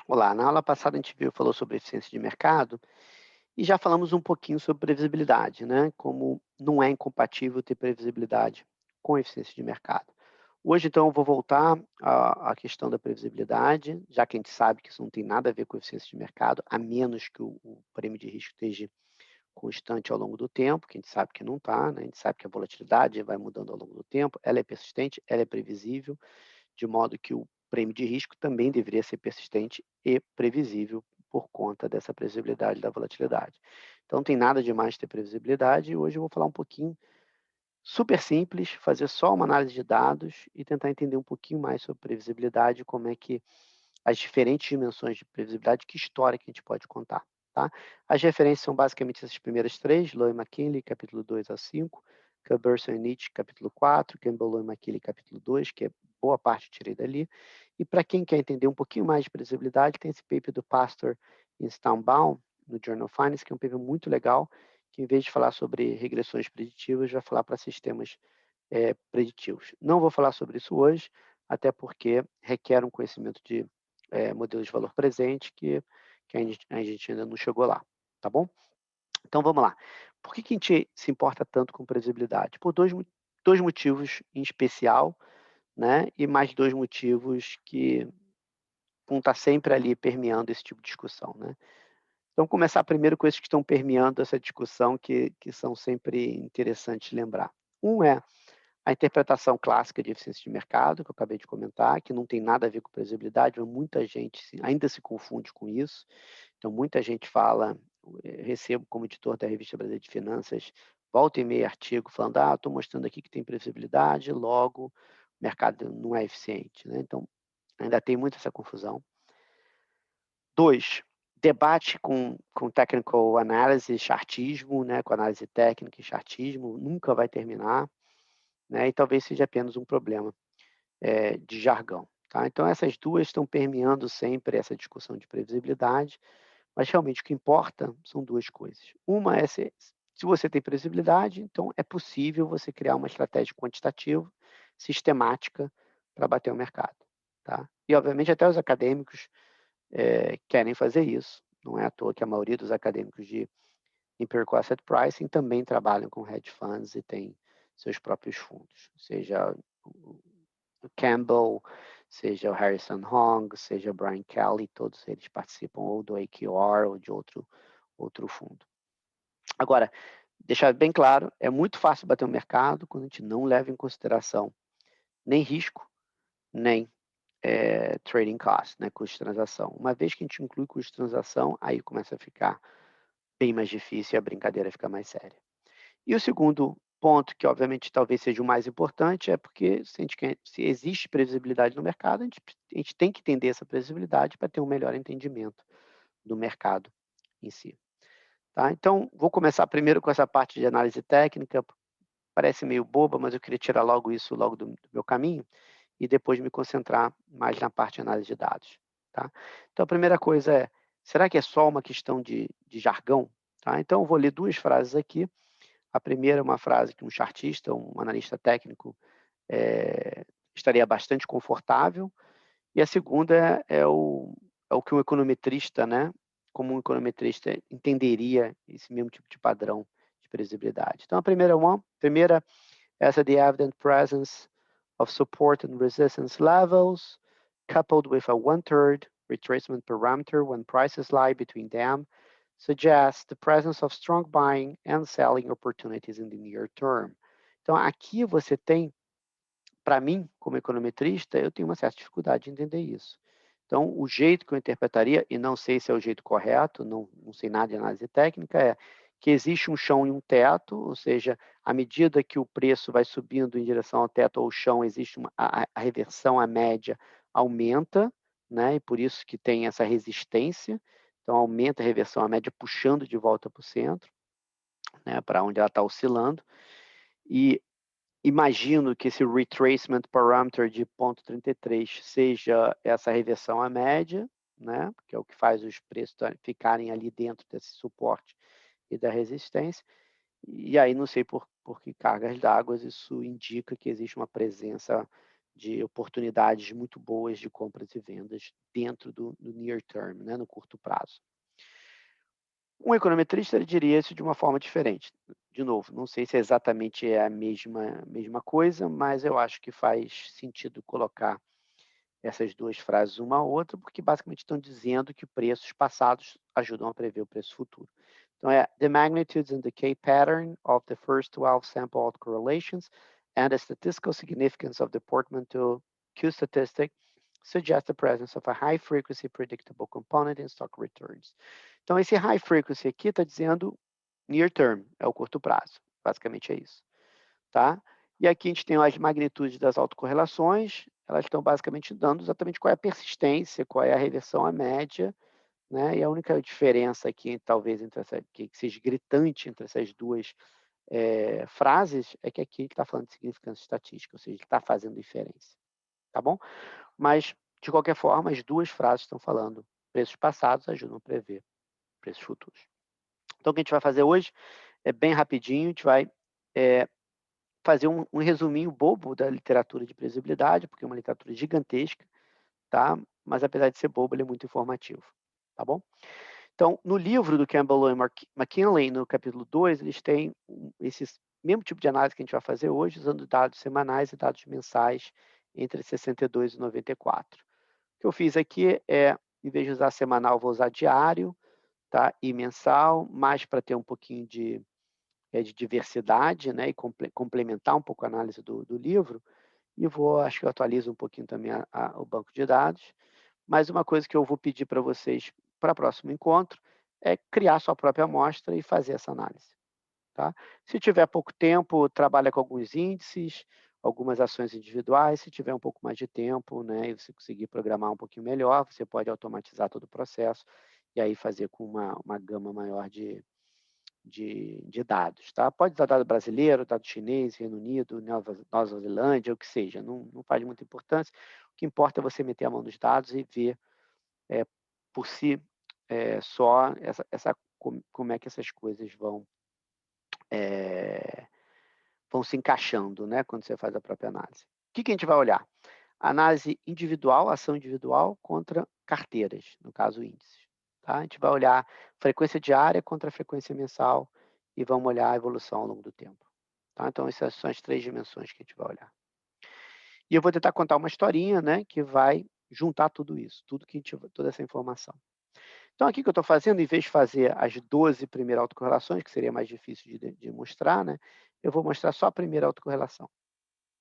Olá, na aula passada a gente falou sobre eficiência de mercado e já falamos um pouquinho sobre previsibilidade, né? Como não é incompatível ter previsibilidade com eficiência de mercado. Hoje, então, eu vou voltar à questão da previsibilidade, já que a gente sabe que isso não tem nada a ver com eficiência de mercado, a menos que o prêmio de risco esteja constante ao longo do tempo, que a gente sabe que não está, né? A gente sabe que a volatilidade vai mudando ao longo do tempo, ela é persistente, ela é previsível, de modo que o prêmio de risco também deveria ser persistente e previsível por conta dessa previsibilidade da volatilidade. Então, não tem nada demais ter previsibilidade e hoje eu vou falar um pouquinho super simples, fazer só uma análise de dados e tentar entender um pouquinho mais sobre previsibilidade, como é que as diferentes dimensões de previsibilidade, que história que a gente pode contar, tá? As referências são basicamente essas primeiras três, Low e McKinley, capítulo 2 a 5, Culberson e Nietzsche, capítulo 4, Campbell, Low e McKinley, capítulo 2, que é boa parte tirei dali. E para quem quer entender um pouquinho mais de previsibilidade, tem esse paper do Pastor e Staumbaum, no Journal of Finance, que é um paper muito legal, que em vez de falar sobre regressões preditivas, vai falar para sistemas preditivos. Não vou falar sobre isso hoje, até porque requer um conhecimento de modelos de valor presente que a gente ainda não chegou lá, tá bom? Então vamos lá. Por que a gente se importa tanto com previsibilidade? Por dois motivos em especial, né? E mais dois motivos que vão estar sempre ali permeando esse tipo de discussão, né? Então, começar primeiro com esses que estão permeando essa discussão, que são sempre interessantes lembrar. Um é a interpretação clássica de eficiência de mercado, que eu acabei de comentar, que não tem nada a ver com previsibilidade, mas muita gente ainda se confunde com isso. Então, muita gente fala, recebo como editor da Revista Brasileira de Finanças, volta e meia artigo falando, estou mostrando aqui que tem previsibilidade, logo o mercado não é eficiente, né? Então, ainda tem muito essa confusão. Dois, debate com technical analysis, chartismo, né? Com análise técnica e chartismo, nunca vai terminar, né? E talvez seja apenas um problema de jargão. Tá? Então, essas duas estão permeando sempre essa discussão de previsibilidade, mas realmente o que importa são duas coisas. Uma é se você tem previsibilidade, então é possível você criar uma estratégia quantitativa, sistemática, para bater o mercado. Tá? E, obviamente, até os acadêmicos querem fazer isso. Não é à toa que a maioria dos acadêmicos de Empirical Asset Pricing também trabalham com hedge funds e têm seus próprios fundos, seja o Campbell, seja o Harrison Hong, seja o Brian Kelly, todos eles participam ou do AQR ou de outro fundo. Agora, deixar bem claro, é muito fácil bater o mercado quando a gente não leva em consideração nem risco, nem trading cost, né, custo de transação. Uma vez que a gente inclui custo de transação, aí começa a ficar bem mais difícil e a brincadeira fica mais séria. E o segundo ponto, que obviamente talvez seja o mais importante, é porque se existe previsibilidade no mercado, a gente tem que entender essa previsibilidade para ter um melhor entendimento do mercado em si. Tá? Então, vou começar primeiro com essa parte de análise técnica, parece meio boba, mas eu queria tirar logo isso logo do meu caminho e depois me concentrar mais na parte de análise de dados. Tá? Então, a primeira coisa é, será que é só uma questão de jargão? Tá? Então, eu vou ler duas frases aqui. A primeira é uma frase que um chartista, um analista técnico, estaria bastante confortável, e a segunda é o que um econometrista, né, como um econometrista entenderia esse mesmo tipo de padrão de previsibilidade. Então, a primeira é essa: the evident presence of support and resistance levels, coupled with a one-third retracement parameter when prices lie between them, suggests the presence of strong buying and selling opportunities in the near term. Então, aqui você tem, para mim, como econometrista, eu tenho uma certa dificuldade de entender isso. Então, o jeito que eu interpretaria, e não sei se é o jeito correto, não sei nada de análise técnica, é que existe um chão e um teto, ou seja, à medida que o preço vai subindo em direção ao teto ou ao chão, existe a reversão à média aumenta, né? E por isso que tem essa resistência. Então, aumenta a reversão à média, puxando de volta para o centro, né? Para onde ela está oscilando. E imagino que esse retracement parameter de 0,33 seja essa reversão à média, né? Que é o que faz os preços ficarem ali dentro desse suporte e da resistência. E aí, não sei por que cargas d'água, isso indica que existe uma presença de oportunidades muito boas de compras e vendas dentro do near term, né, no curto prazo. Um econometrista ele diria isso de uma forma diferente. De novo, não sei se é exatamente a mesma coisa, mas eu acho que faz sentido colocar essas duas frases uma à outra, porque basicamente estão dizendo que preços passados ajudam a prever o preço futuro. Então é the magnitudes and decay pattern of the first 12 sample autocorrelations and the statistical significance of the portmanteau Q statistic suggest the presence of a high frequency predictable component in stock returns. Então esse high frequency aqui está dizendo near term, é o curto prazo. Basicamente é isso, tá? E aqui a gente tem as magnitudes das autocorrelações, elas estão basicamente dando exatamente qual é a persistência, qual é a reversão à média, né? E a única diferença aqui, talvez, que seja gritante entre essas duas frases, é que aqui ele está falando de significância estatística, ou seja, ele está fazendo diferença, tá bom? Mas, de qualquer forma, as duas frases estão falando preços passados ajudam a prever preços futuros. Então, o que a gente vai fazer hoje é bem rapidinho, a gente vai fazer um resuminho bobo da literatura de previsibilidade, porque é uma literatura gigantesca, tá? Mas apesar de ser bobo, ele é muito informativo, tá bom? Então, no livro do Campbell e McKinley, no capítulo 2, eles têm esse mesmo tipo de análise que a gente vai fazer hoje, usando dados semanais e dados mensais entre 62 e 94. O que eu fiz aqui é, em vez de usar semanal, vou usar diário, tá? E mensal, mais para ter um pouquinho de diversidade, né? E complementar um pouco a análise do livro. E acho que eu atualizo um pouquinho também o banco de dados. Mas uma coisa que eu vou pedir para vocês para o próximo encontro é criar sua própria amostra e fazer essa análise, tá? Se tiver pouco tempo, trabalha com alguns índices, algumas ações individuais. Se tiver um pouco mais de tempo, né, e você conseguir programar um pouquinho melhor, você pode automatizar todo o processo e aí fazer com uma gama maior de dados, tá? Pode usar dado brasileiro, dado chinês, Reino Unido, Nova Zelândia, o que seja, não faz muita importância. O que importa é você meter a mão nos dados e ver por si só como é que essas coisas vão se encaixando, né, quando você faz a própria análise. O que a gente vai olhar? Análise individual, ação individual contra carteiras, no caso índices. Tá? A gente vai olhar frequência diária contra frequência mensal e vamos olhar a evolução ao longo do tempo. Tá? Então, essas são as 3 dimensões que a gente vai olhar. E eu vou tentar contar uma historinha, né, que vai juntar tudo isso, toda essa informação. Então, aqui que eu estou fazendo, em vez de fazer as 12 primeiras autocorrelações, que seria mais difícil de mostrar, né, eu vou mostrar só a primeira autocorrelação.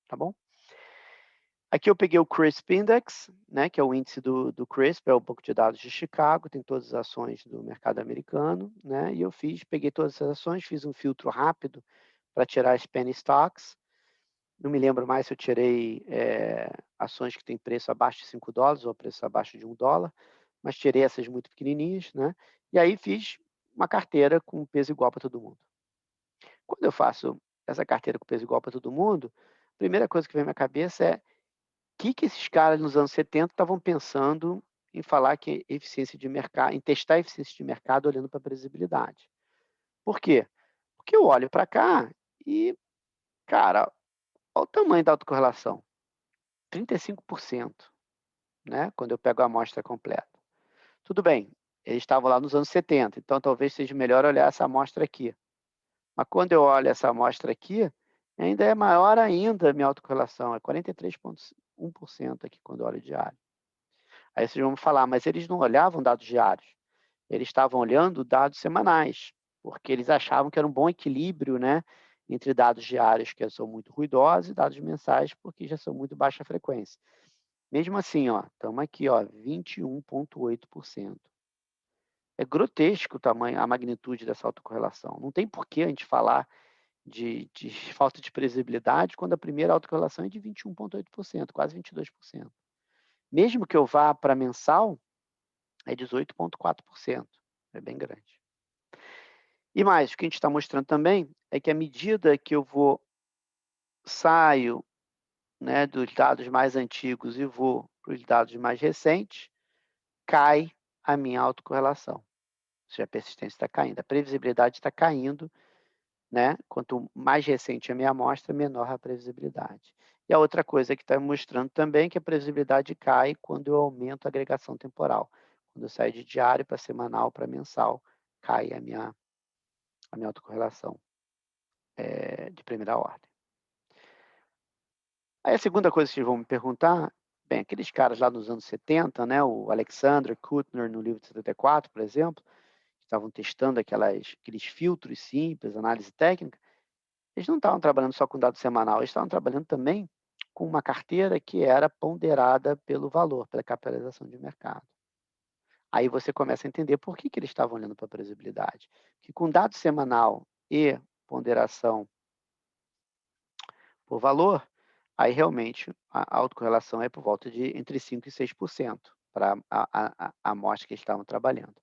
Tá bom? Aqui eu peguei o CRSP Index, né, que é o índice do CRSP, é o banco de dados de Chicago, tem todas as ações do mercado americano, né, e eu peguei todas essas ações, fiz um filtro rápido para tirar as penny stocks. Não me lembro mais se eu tirei ações que têm preço abaixo de $5 ou preço abaixo de $1, mas tirei essas muito pequenininhas, né, e aí fiz uma carteira com peso igual para todo mundo. Quando eu faço essa carteira com peso igual para todo mundo, a primeira coisa que vem na minha cabeça é que esses caras nos anos 70 estavam pensando em falar que eficiência de mercado, em testar a eficiência de mercado olhando para a previsibilidade. Por quê? Porque eu olho para cá e, cara, olha o tamanho da autocorrelação. 35%, né? Quando eu pego a amostra completa. Tudo bem, eles estavam lá nos anos 70, então talvez seja melhor olhar essa amostra aqui. Mas quando eu olho essa amostra aqui, ainda é maior ainda a minha autocorrelação, é 43,1% aqui quando eu olho diário. Aí vocês vão falar, mas eles não olhavam dados diários, eles estavam olhando dados semanais, porque eles achavam que era um bom equilíbrio, né, entre dados diários, que são muito ruidosos, e dados mensais, porque já são muito baixa frequência. Mesmo assim, estamos aqui, 21,8%. É grotesco o tamanho, a magnitude dessa autocorrelação. Não tem por que a gente falar de falta de previsibilidade quando a primeira autocorrelação é de 21,8%, quase 22%. Mesmo que eu vá para mensal, é 18,4%. É bem grande. E mais, o que a gente está mostrando também é que à medida que eu saio, né, dos dados mais antigos e vou para os dados mais recentes, cai a minha autocorrelação. Ou seja, a persistência está caindo, a previsibilidade está caindo, né? Quanto mais recente a minha amostra, menor a previsibilidade. E a outra coisa que está mostrando também é que a previsibilidade cai quando eu aumento a agregação temporal. Quando eu saio de diário para semanal para mensal, cai a minha autocorrelação de primeira ordem. Aí a segunda coisa que vocês vão me perguntar, bem, aqueles caras lá nos anos 70, né, o Alexander Kuttner, no livro de 74, por exemplo, estavam testando aqueles filtros simples, análise técnica, eles não estavam trabalhando só com dado semanal, eles estavam trabalhando também com uma carteira que era ponderada pelo valor, pela capitalização de mercado. Aí você começa a entender por que eles estavam olhando para a previsibilidade. Que com dado semanal e ponderação por valor, aí realmente a autocorrelação é por volta de entre 5% e 6% para a amostra que eles estavam trabalhando.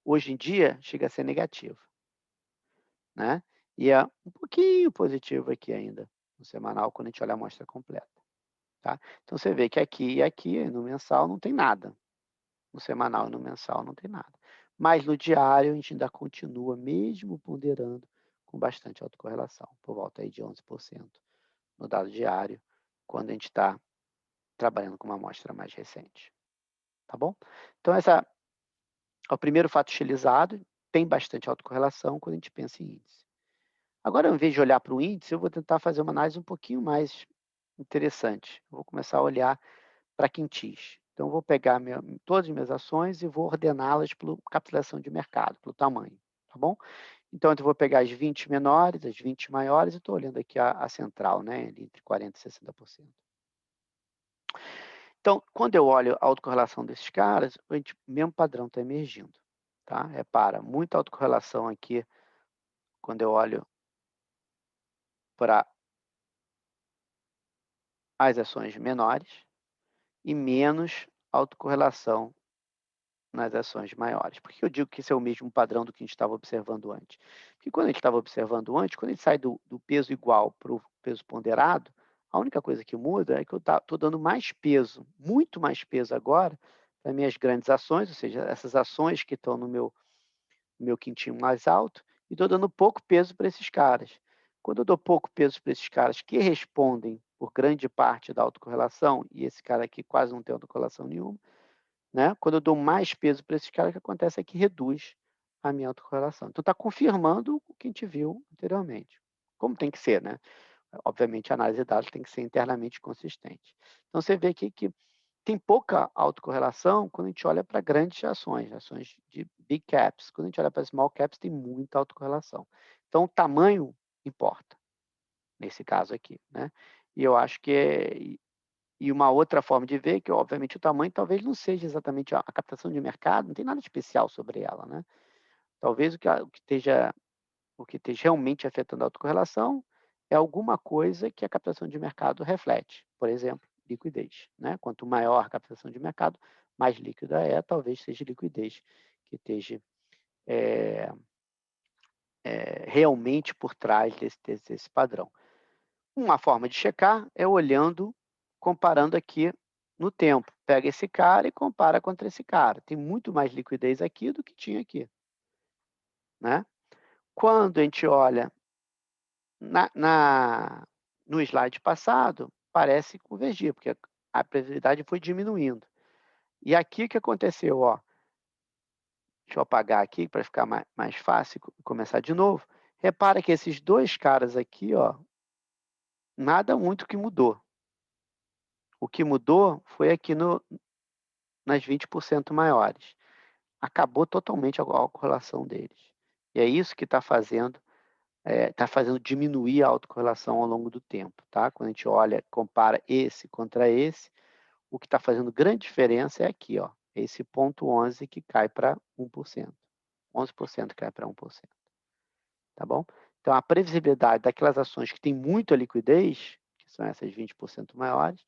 Hoje em dia, chega a ser negativo, né? E é um pouquinho positivo aqui ainda, no semanal, quando a gente olha a amostra completa. Tá? Então, você vê que aqui e aqui, no mensal, não tem nada. No semanal e no mensal não tem nada. Mas no diário, a gente ainda continua, mesmo ponderando, com bastante autocorrelação, por volta aí de 11% no dado diário, quando a gente está trabalhando com uma amostra mais recente. Tá bom? Então, esse é o primeiro fato estilizado, tem bastante autocorrelação quando a gente pensa em índice. Agora, ao invés de olhar para o índice, eu vou tentar fazer uma análise um pouquinho mais interessante. Eu vou começar a olhar para quintis. Então, eu vou pegar todas as minhas ações e vou ordená-las por capitalização de mercado, pelo tamanho, tá bom? Então, eu vou pegar as 20 menores, as 20 maiores, e estou olhando aqui a central, né, entre 40% e 60%. Então, quando eu olho a autocorrelação desses caras, o mesmo padrão está emergindo, tá? Repara, muita autocorrelação aqui, quando eu olho para as ações menores, e menos autocorrelação nas ações maiores. Por que eu digo que esse é o mesmo padrão do que a gente estava observando antes? Porque quando a gente estava observando antes, quando a gente sai do peso igual para o peso ponderado, a única coisa que muda é que eu estou dando mais peso, muito mais peso agora, para minhas grandes ações, ou seja, essas ações que estão no meu quintinho mais alto, e estou dando pouco peso para esses caras. Quando eu dou pouco peso para esses caras que respondem por grande parte da autocorrelação, e esse cara aqui quase não tem autocorrelação nenhuma, né? Quando eu dou mais peso para esses caras, o que acontece é que reduz a minha autocorrelação. Então, está confirmando o que a gente viu anteriormente. Como tem que ser, né? Obviamente, a análise de dados tem que ser internamente consistente. Então, você vê aqui que tem pouca autocorrelação quando a gente olha para grandes ações, ações de big caps. Quando a gente olha para small caps, tem muita autocorrelação. Então, o tamanho importa, nesse caso aqui, né? E eu acho que e uma outra forma de ver que, obviamente, o tamanho talvez não seja exatamente a captação de mercado, não tem nada especial sobre ela, né? Talvez o que esteja realmente afetando a autocorrelação é alguma coisa que a captação de mercado reflete. Por exemplo, liquidez, né? Quanto maior a captação de mercado, mais líquida é, talvez seja liquidez que esteja realmente por trás desse padrão. Uma forma de checar é olhando, comparando aqui no tempo. Pega esse cara e compara contra esse cara. Tem muito mais liquidez aqui do que tinha aqui, né? Quando a gente olha no slide passado, parece convergir, porque a previsibilidade foi diminuindo. E aqui o que aconteceu? Ó, deixa eu apagar aqui para ficar mais fácil e começar de novo. Repara que esses dois caras aqui, ó, nada muito que mudou. O que mudou foi aqui nas 20% maiores. Acabou totalmente a correlação deles. E é isso que está fazendo diminuir a autocorrelação ao longo do tempo. Tá? Quando a gente olha, compara esse contra esse, o que está fazendo grande diferença é aqui, ó, esse ponto 11 que cai para 1%. 11% cai para 1%. Tá bom? Então, a previsibilidade daquelas ações que têm muita liquidez, que são essas 20% maiores,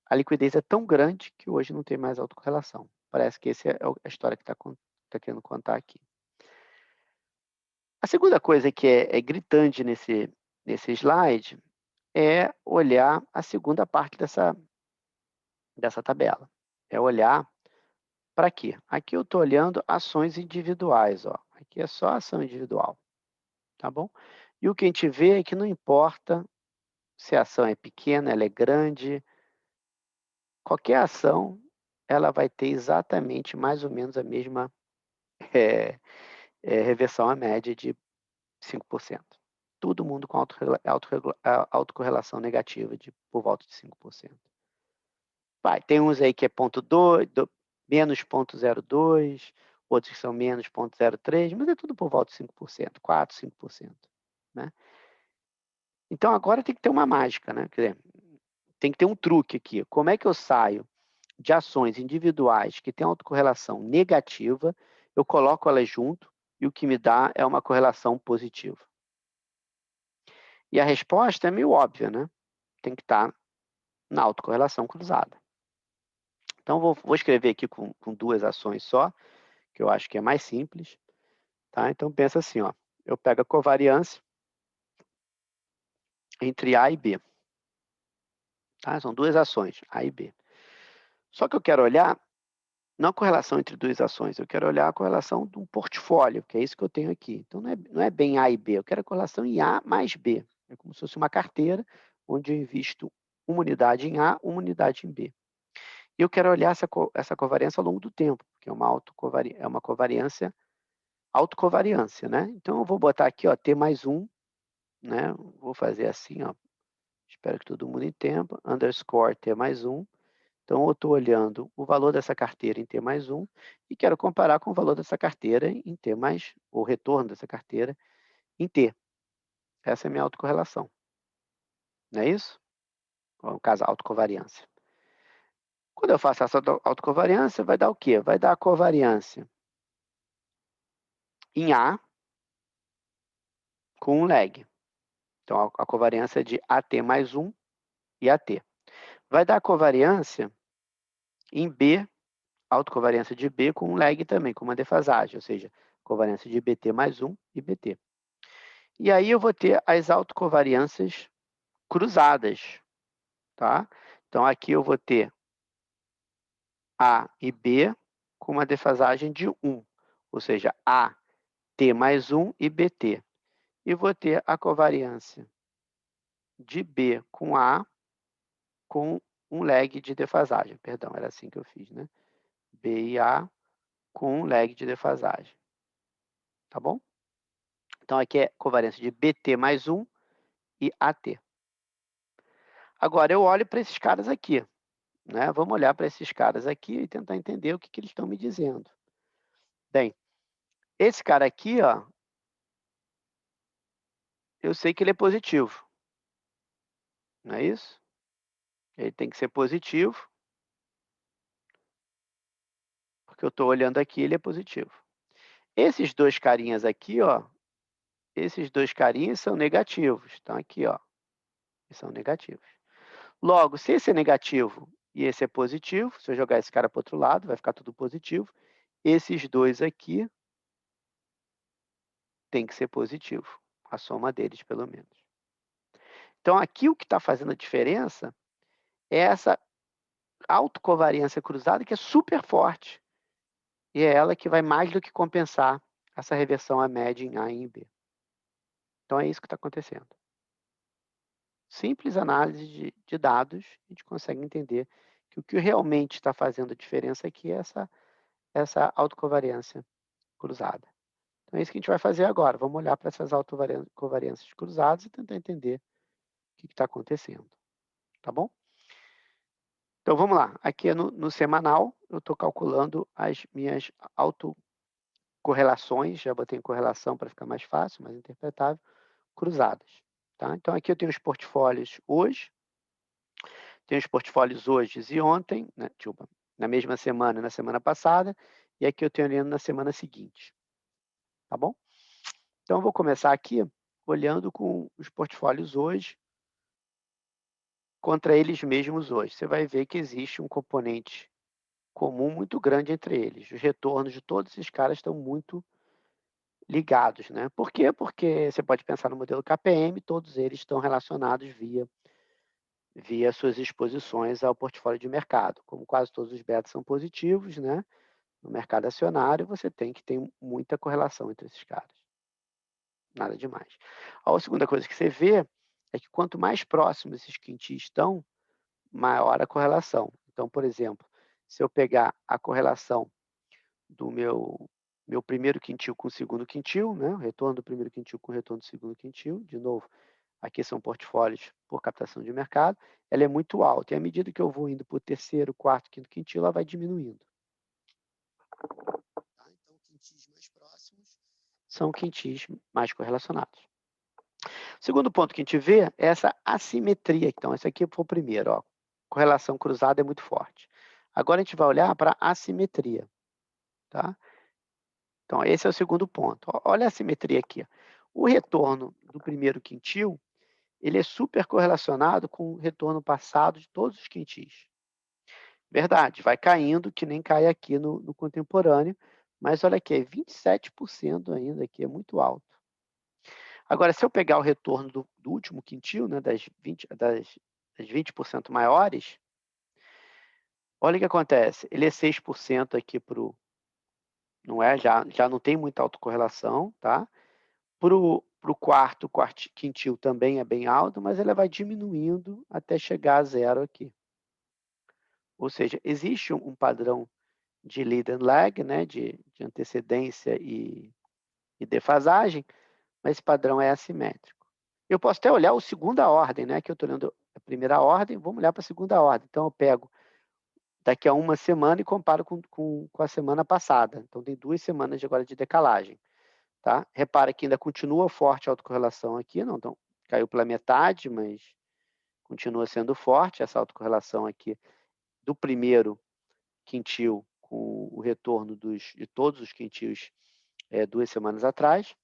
a liquidez é tão grande que hoje não tem mais autocorrelação. Parece que essa é a história que está querendo contar aqui. A segunda coisa que é gritante nesse slide é olhar a segunda parte dessa tabela. É olhar para aqui. Aqui eu estou olhando ações individuais. Ó. Aqui é só ação individual. Tá bom? E o que a gente vê é que não importa se a ação é pequena, ela é grande, qualquer ação, ela vai ter exatamente mais ou menos a mesma eh reversão à média de 5%. Todo mundo com autocorrelação negativa de por volta de 5%. Vai, tem uns aí que é 0,2, menos 0,02, outros que são menos 0,03, mas é tudo por volta de 5%, 4, 5%, né. Então agora tem que ter uma mágica, né, quer dizer, tem que ter um truque aqui. Como é que eu saio de ações individuais que têm autocorrelação negativa, eu coloco elas junto e o que me dá é uma correlação positiva? E a resposta é meio óbvia, né, tem que estar na autocorrelação cruzada. Então vou escrever aqui com 2 ações só, que eu acho que é mais simples, tá. Então pensa assim, ó, eu pego a covariância entre A e B, tá, são 2 ações, A e B. Só que eu quero olhar não a correlação entre 2 ações, eu quero olhar a correlação de um portfólio, que é isso que eu tenho aqui. Então não é bem A e B, eu quero a correlação em A mais B. É como se fosse uma carteira, onde eu invisto uma unidade em A, uma unidade em B. E eu quero olhar essa covariância ao longo do tempo, porque é uma covariância autocovariância, né. Então eu vou botar aqui, ó, T mais 1, né, vou fazer assim, ó, espero que todo mundo entenda, underscore T mais 1. Então eu estou olhando o valor dessa carteira em T mais 1 e quero comparar com o valor dessa carteira em T mais o retorno dessa carteira em T. Essa é a minha autocorrelação, não é isso? Ou no caso, autocovariância. Quando eu faço essa autocovariância, vai dar o quê? Vai dar a covariância em A com um lag. Então a covariância é de AT mais 1 e AT. Vai dar a covariância em B, autocovariância de B com um lag também, com uma defasagem, ou seja, covariância de BT mais 1 e BT. E aí eu vou ter as autocovariâncias cruzadas, tá? Então aqui eu vou ter A e B com uma defasagem de 1, ou seja, A, T mais 1 e BT. E vou ter a covariância de B com A com um lag de defasagem, perdão, era assim que eu fiz, né? B e A com um lag de defasagem, tá bom? Então aqui é covariância de BT mais 1 e AT. Agora eu olho para esses caras aqui, né? Vamos olhar para esses caras aqui e tentar entender o que eles estão me dizendo. Bem, esse cara aqui, ó, eu sei que ele é positivo, não é isso? Ele tem que ser positivo, porque eu estou olhando aqui, ele é positivo. Esses 2 carinhas aqui, ó, esses 2 carinhas são negativos, estão aqui, ó, são negativos. Logo, se esse é negativo e esse é positivo, se eu jogar esse cara para o outro lado, vai ficar tudo positivo. Esses 2 aqui tem que ser positivo, a soma deles pelo menos. Então aqui o que está fazendo a diferença é essa autocovariância cruzada que é super forte, e é ela que vai mais do que compensar essa reversão à média em A e em B. Então é isso que está acontecendo. Simples análise de dados, a gente consegue entender que o que realmente está fazendo a diferença aqui é essa autocovariância cruzada. Então é isso que a gente vai fazer agora, vamos olhar para essas autocovariâncias cruzadas e tentar entender o que está acontecendo, tá bom? Então vamos lá, aqui é no semanal, eu estou calculando as minhas autocorrelações, já botei em correlação para ficar mais fácil, mais interpretável, cruzadas, tá? Então aqui eu tenho os portfólios hoje, tenho os portfólios hoje e ontem, né, desculpa, na mesma semana e na semana passada, e aqui eu tenho olhando na semana seguinte, tá bom? Então eu vou começar aqui olhando com os portfólios hoje contra eles mesmos hoje. Você vai ver que existe um componente comum muito grande entre eles. Os retornos de todos esses caras estão muito ligados, né? Por quê? Porque você pode pensar no modelo KPM, todos eles estão relacionados via suas exposições ao portfólio de mercado. Como quase todos os betas são positivos, né? No mercado acionário, você tem que ter muita correlação entre esses caras. Nada demais. A segunda coisa que você vê é que quanto mais próximos esses quintis estão, maior a correlação. Então, por exemplo, se eu pegar a correlação do meu primeiro quintil com o segundo quintil, né, o retorno do primeiro quintil com o retorno do segundo quintil, de novo, aqui são portfólios por captação de mercado, ela é muito alta, e à medida que eu vou indo para o terceiro, quarto, quinto quintil, ela vai diminuindo. Tá? Então, quintis mais próximos são quintis mais correlacionados. O segundo ponto que a gente vê é essa assimetria. Então, esse aqui foi o primeiro, ó. Correlação cruzada é muito forte. Agora a gente vai olhar para a assimetria, tá? Então, esse é o segundo ponto. Olha a assimetria aqui. O retorno do primeiro quintil, ele é super correlacionado com o retorno passado de todos os quintis. Verdade, vai caindo, que nem cai aqui no contemporâneo, mas olha aqui, é 27% ainda aqui, é muito alto. Agora, se eu pegar o retorno do último quintil, né, das 20% maiores, olha o que acontece. Ele é 6% aqui para o. Não é? Já não tem muita autocorrelação, tá? Para o quarto quintil também é bem alto, mas ele vai diminuindo até chegar a zero aqui. Ou seja, existe um padrão de lead and lag, né, de antecedência e defasagem, mas esse padrão é assimétrico. Eu posso até olhar a segunda ordem, né, que eu estou olhando a primeira ordem, vamos olhar para a segunda ordem. Então, eu pego daqui a uma semana e comparo com a semana passada. Então, tem 2 semanas agora de decalagem. Tá? Repara que ainda continua forte a autocorrelação aqui, não, então caiu pela metade, mas continua sendo forte essa autocorrelação aqui do primeiro quintil com o retorno de todos os quintils 2 semanas atrás.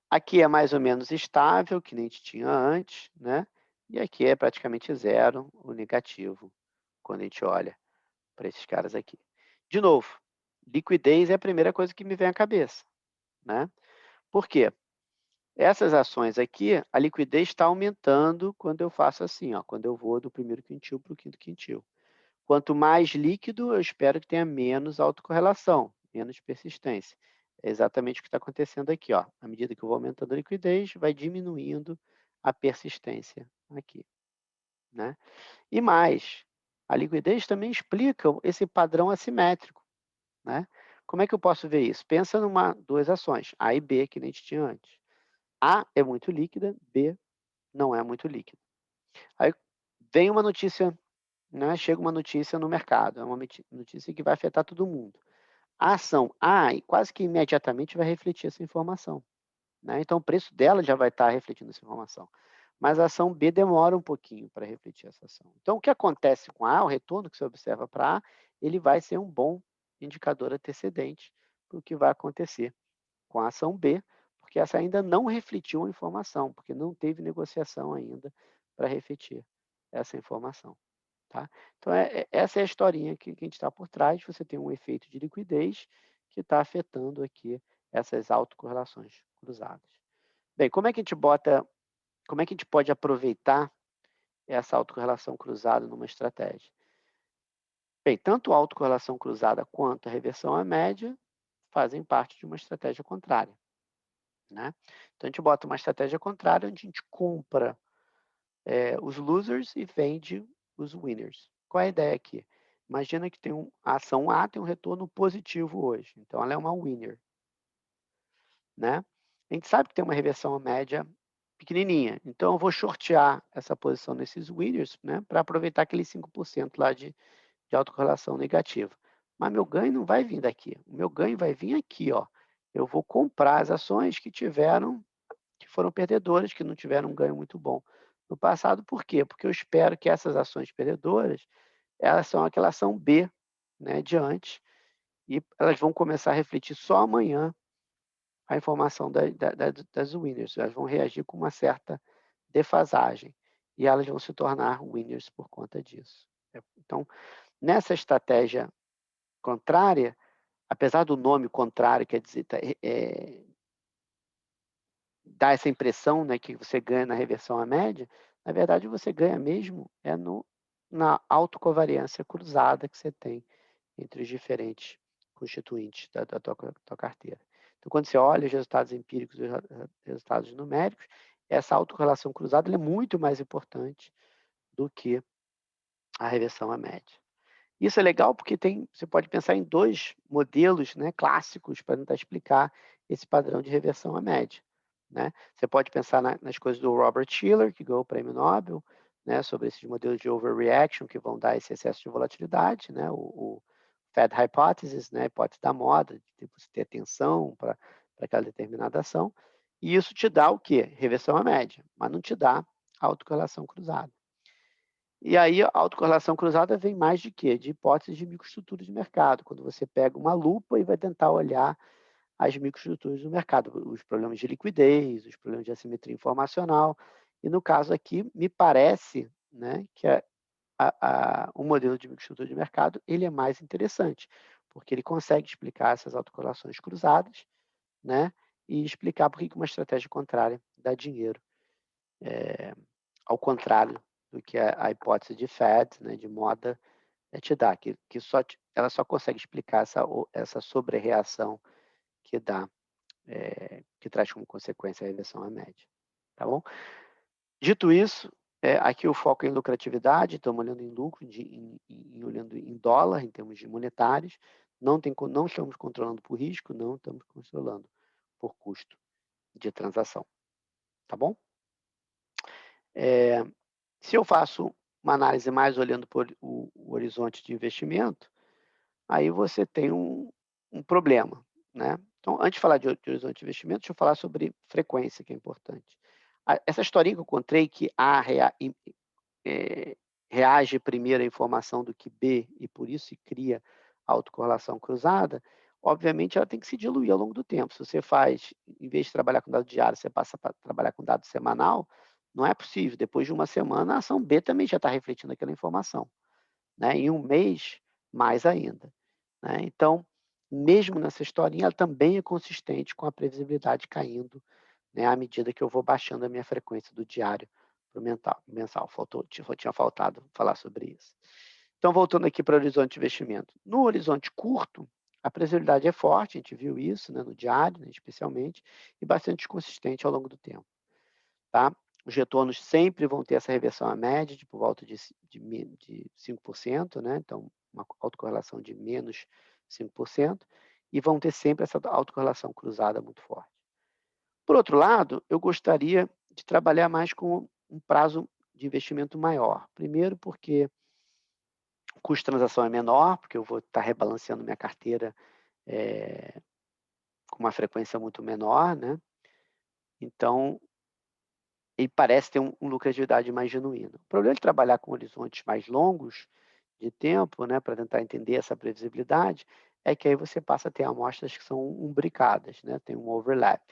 Aqui é mais ou menos estável, que nem a gente tinha antes, né? E aqui é praticamente zero, o negativo, quando a gente olha para esses caras aqui. De novo, liquidez é a primeira coisa que me vem à cabeça, né? Por quê? Essas ações aqui, a liquidez está aumentando quando eu faço assim, ó, quando eu vou do primeiro quintil para o quinto quintil. Quanto mais líquido, eu espero que tenha menos autocorrelação, menos persistência. É exatamente o que está acontecendo aqui. Ó. À medida que eu vou aumentando a liquidez, vai diminuindo a persistência aqui. Né? E mais, a liquidez também explica esse padrão assimétrico. Né? Como é que eu posso ver isso? Pensa em duas ações, A e B, que a gente tinha antes. A é muito líquida, B não é muito líquida. Aí vem uma notícia, né, chega uma notícia no mercado, é uma notícia que vai afetar todo mundo. A ação A quase que imediatamente vai refletir essa informação. Né? Então, o preço dela já vai estar refletindo essa informação. Mas a ação B demora um pouquinho para refletir essa ação. Então, o que acontece com A, o retorno que você observa para A, ele vai ser um bom indicador antecedente para o que vai acontecer com a ação B, porque essa ainda não refletiu a informação, porque não teve negociação ainda para refletir essa informação. Tá? Então, essa é a historinha que a gente está por trás. Você tem um efeito de liquidez que está afetando aqui essas autocorrelações cruzadas. Bem, como é que a gente pode aproveitar essa autocorrelação cruzada numa estratégia? Bem, tanto a autocorrelação cruzada quanto a reversão à média fazem parte de uma estratégia contrária. Né? Então, a gente bota uma estratégia contrária, onde a gente compra os losers e vende os winners. Qual é a ideia aqui? Imagina que a ação A tem um retorno positivo hoje, então ela é uma winner. Né? A gente sabe que tem uma reversão à média pequenininha, então eu vou shortear essa posição nesses winners, né, para aproveitar aqueles 5% lá de autocorrelação negativa. Mas meu ganho não vai vir daqui, o meu ganho vai vir aqui. Ó. Eu vou comprar as ações que foram perdedoras, que não tiveram um ganho muito bom no passado. Por quê? Porque eu espero que essas ações perdedoras, elas são aquela ação B, né, de antes, e elas vão começar a refletir só amanhã a informação das winners. Elas vão reagir com uma certa defasagem e elas vão se tornar winners por conta disso. Então, nessa estratégia contrária, apesar do nome contrário, quer dizer, dá essa impressão, né, que você ganha na reversão à média, na verdade você ganha mesmo na autocovariância cruzada que você tem entre os diferentes constituintes da tua carteira. Então, quando você olha os resultados empíricos e os resultados numéricos, essa autocorrelação cruzada ela é muito mais importante do que a reversão à média. Isso é legal porque você pode pensar em 2 modelos, né, clássicos para tentar explicar esse padrão de reversão à média, né. Você pode pensar nas coisas do Robert Shiller, que ganhou o prêmio Nobel, né, sobre esses modelos de overreaction que vão dar esse excesso de volatilidade, né, o Fed Hypothesis, né, a hipótese da moda, de você ter atenção para aquela determinada ação, e isso te dá o quê? Reversão à média, mas não te dá autocorrelação cruzada. E aí a autocorrelação cruzada vem mais de quê? De hipóteses de microestrutura de mercado, quando você pega uma lupa e vai tentar olhar as microestruturas do mercado, os problemas de liquidez, os problemas de assimetria informacional. E no caso aqui, me parece, né, que o modelo de microestrutura de mercado ele é mais interessante, porque ele consegue explicar essas autocorrelações cruzadas, né, e explicar por que uma estratégia contrária dá dinheiro, ao contrário do que a hipótese de Fed, né, de moda, te dá, que ela só consegue explicar essa sobre-reação que dá, que traz como consequência a reversão à média, tá bom? Dito isso, aqui o foco é em lucratividade, estamos olhando em lucro, olhando em dólar, em termos de monetários, não estamos controlando por risco, não estamos controlando por custo de transação, tá bom? Se eu faço uma análise mais olhando por o horizonte de investimento, aí você tem um problema, né? Então, antes de falar de horizonte de investimento, deixa eu falar sobre frequência, que é importante. Essa historinha que eu contei, que A reage primeiro à informação do que B, e por isso se cria a autocorrelação cruzada, obviamente ela tem que se diluir ao longo do tempo. Se você faz, em vez de trabalhar com dado diário, você passa para trabalhar com dado semanal, não é possível. Depois de uma semana, a ação B também já está refletindo aquela informação, né? Em um mês, mais ainda, né? Então, mesmo nessa historinha, ela também é consistente com a previsibilidade caindo, né, à medida que eu vou baixando a minha frequência do diário para o mensal. Tinha faltado falar sobre isso. Então, voltando aqui para o horizonte de investimento. No horizonte curto, a previsibilidade é forte, a gente viu isso, né, no diário, né, especialmente, e bastante consistente ao longo do tempo. Tá? Os retornos sempre vão ter essa reversão à média de por volta de 5%, né? Então, uma autocorrelação de menos 5%, e vão ter sempre essa autocorrelação cruzada muito forte. Por outro lado, eu gostaria de trabalhar mais com um prazo de investimento maior. Primeiro, porque o custo de transação é menor, porque eu vou estar rebalanceando minha carteira com uma frequência muito menor, né? Então, ele parece ter uma lucratividade mais genuína. O problema de trabalhar com horizontes mais longos de tempo, né, para tentar entender essa previsibilidade, é que aí você passa a ter amostras que são umbricadas, né? Tem um overlap.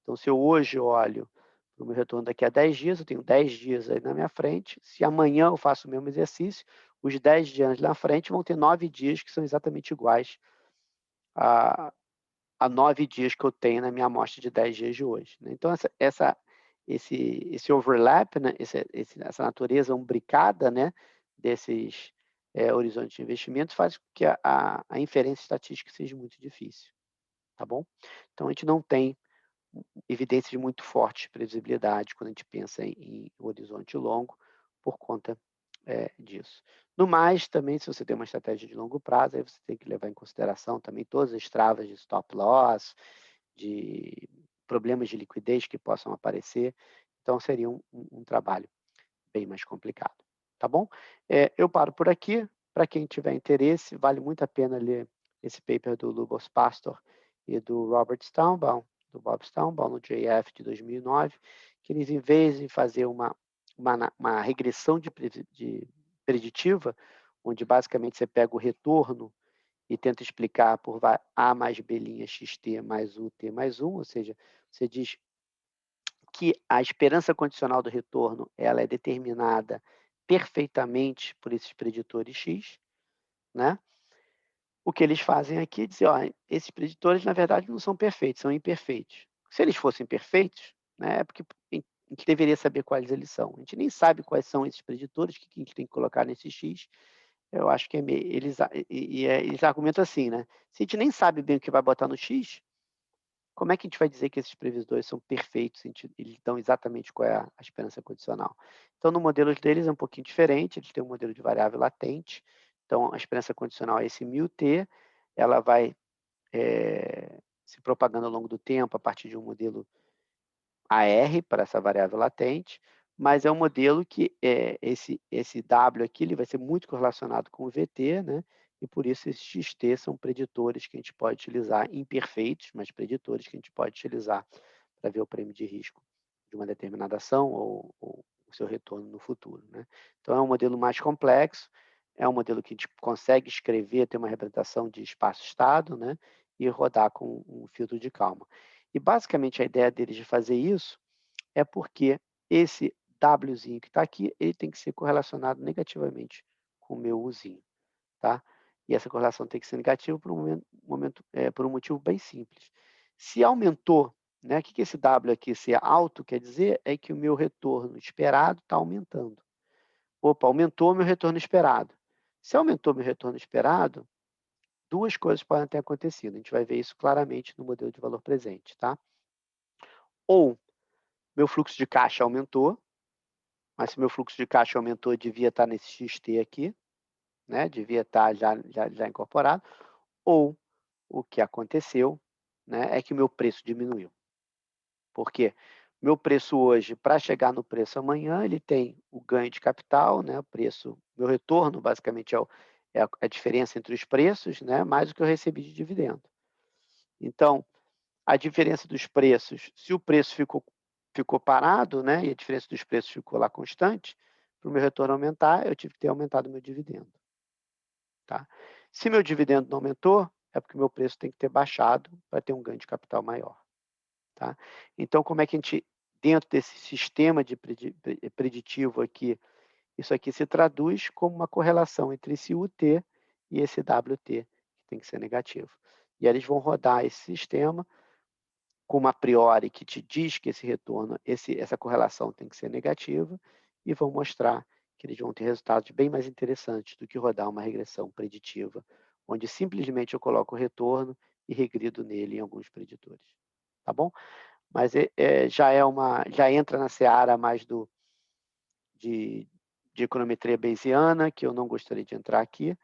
Então, se eu hoje olho para o meu retorno daqui a 10 dias, eu tenho 10 dias aí na minha frente. Se amanhã eu faço o mesmo exercício, os 10 dias na frente vão ter 9 dias que são exatamente iguais a, a 9 dias que eu tenho na minha amostra de 10 dias de hoje, né? Então, esse overlap, né? Essa natureza umbricada, né? Desses horizontes de investimento faz com que a inferência estatística seja muito difícil, tá bom? Então, a gente não tem evidências muito fortes de previsibilidade quando a gente pensa em horizonte longo por conta disso. No mais, também, se você tem uma estratégia de longo prazo, aí você tem que levar em consideração também todas as travas de stop loss, de problemas de liquidez que possam aparecer. Então, seria um trabalho bem mais complicado, tá bom? Eu paro por aqui. Para quem tiver interesse, vale muito a pena ler esse paper do Lubos Pastor e do Robert Staumbaum, do Bob Staumbaum, no JF de 2009, que eles, em vez de fazer uma regressão de preditiva, onde basicamente você pega o retorno e tenta explicar por A mais B' xt mais U t mais 1, ou seja, você diz que a esperança condicional do retorno ela é determinada perfeitamente por esses preditores X, né? O que eles fazem aqui é dizer, ó, esses preditores, na verdade, não são perfeitos, são imperfeitos. Se eles fossem perfeitos, né, é porque a gente deveria saber quais eles são. A gente nem sabe quais são esses preditores, o que a gente tem que colocar nesse X. Eu acho que eles argumentam assim, né? Se a gente nem sabe bem o que vai botar no X, Como é que a gente vai dizer que esses previsores são perfeitos, eles dão exatamente qual é a esperança condicional? Então, no modelo deles é um pouquinho diferente, eles têm um modelo de variável latente, então a esperança condicional é esse μt, ela vai se propagando ao longo do tempo a partir de um modelo AR para essa variável latente, mas é um modelo que esse W aqui ele vai ser muito correlacionado com o VT, né? E por isso esses XT são preditores que a gente pode utilizar, imperfeitos, mas preditores que a gente pode utilizar para ver o prêmio de risco de uma determinada ação ou o seu retorno no futuro, né? Então é um modelo mais complexo, é um modelo que a gente consegue escrever, ter uma representação de espaço-estado, né? E rodar com um filtro de Kalman. E basicamente a ideia deles de fazer isso é porque esse Wzinho que está aqui, ele tem que ser correlacionado negativamente com o meu Uzinho, tá? E essa correlação tem que ser negativa por um motivo bem simples. Se aumentou, né? O que esse W aqui ser alto quer dizer é que o meu retorno esperado está aumentando. Opa, aumentou meu retorno esperado. Se aumentou meu retorno esperado, duas coisas podem ter acontecido. A gente vai ver isso claramente no modelo de valor presente, tá? Ou meu fluxo de caixa aumentou, mas se meu fluxo de caixa aumentou, devia estar nesse XT aqui, né? Devia estar já incorporado. Ou o que aconteceu, né, é que o meu preço diminuiu. Por quê? Meu preço hoje, para chegar no preço amanhã, ele tem o ganho de capital, né? O preço, meu retorno, basicamente, é a diferença entre os preços, né? Mais o que eu recebi de dividendo. Então, a diferença dos preços, se o preço ficou parado, né, e a diferença dos preços ficou lá constante, para o meu retorno aumentar, eu tive que ter aumentado o meu dividendo. Tá? Se meu dividendo não aumentou, é porque o meu preço tem que ter baixado para ter um ganho de capital maior. Tá? Então, como é que a gente, dentro desse sistema de preditivo aqui, isso aqui se traduz como uma correlação entre esse UT e esse WT, que tem que ser negativo. E aí eles vão rodar esse sistema com uma a priori que te diz que esse retorno, essa correlação tem que ser negativa, e vão mostrar que eles vão ter resultados bem mais interessantes do que rodar uma regressão preditiva, onde simplesmente eu coloco o retorno e regrido nele em alguns preditores. Tá bom? Mas já entra na seara mais de, de econometria bayesiana, que eu não gostaria de entrar aqui,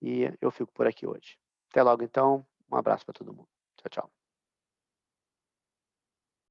e eu fico por aqui hoje. Até logo, então. Um abraço para todo mundo. Tchau, tchau.